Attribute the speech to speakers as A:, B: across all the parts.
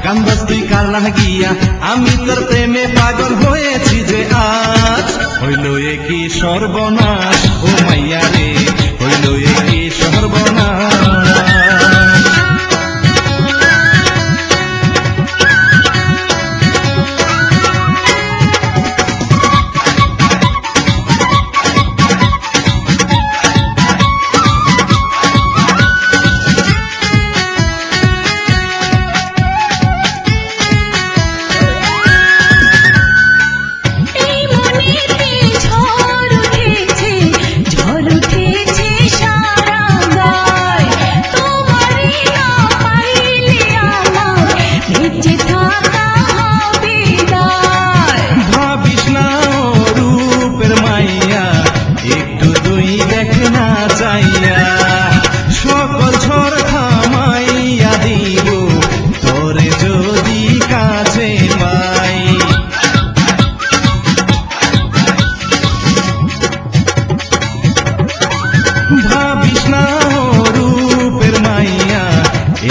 A: কান্দস তুই কার লাগিয়া আমি তোর প্রেমে পাগল হয়েছি যে আজ হইল এ কি সর্বনাশ ও মাইয়া রে হইল এ কি সর্বনাশ সকল ঝড় থামাইয়া দিব তোরে যদি কাছে পাই ভাবিস না রূপের মাইয়া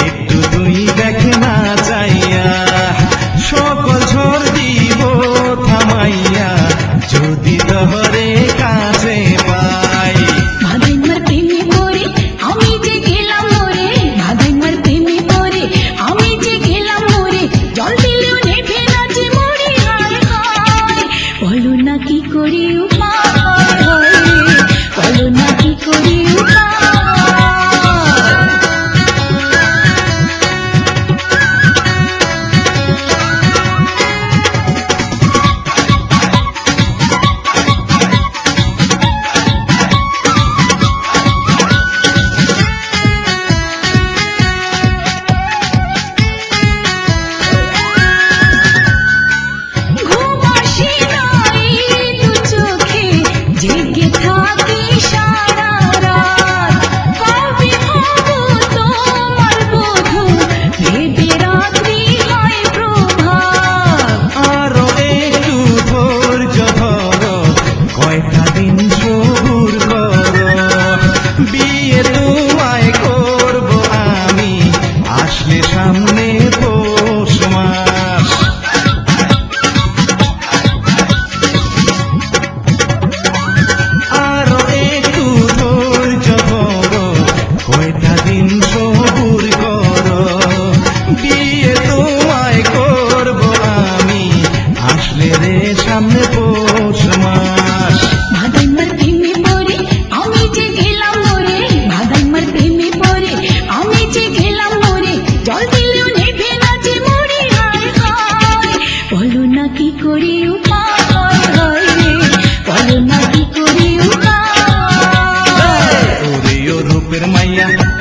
A: একটু তুই দেখ না চাইয়া সকল ঝড় দিব থামাইয়া যদি তোরে কাছে পাই সামনে পৌষ মাস আরো একটু ধৈর্য ধরো কয়টা দিন সবুর করো বিয়ে তোমায় করবো আমি আসলে রে সামনে পৌষ মাস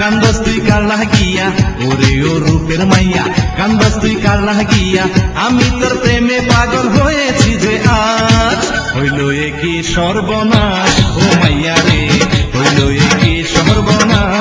A: কান্দস তুই কার লাগিয়া ওরে ও রূপের মাইয়া কান্দস তুই কার লাগিয়া আমি তোর প্রেমে পাগল হয়েছি যে আজ হইল এ কি সর্বনাশ ও মাইয়া রে হইল এ কি সর্বনাশ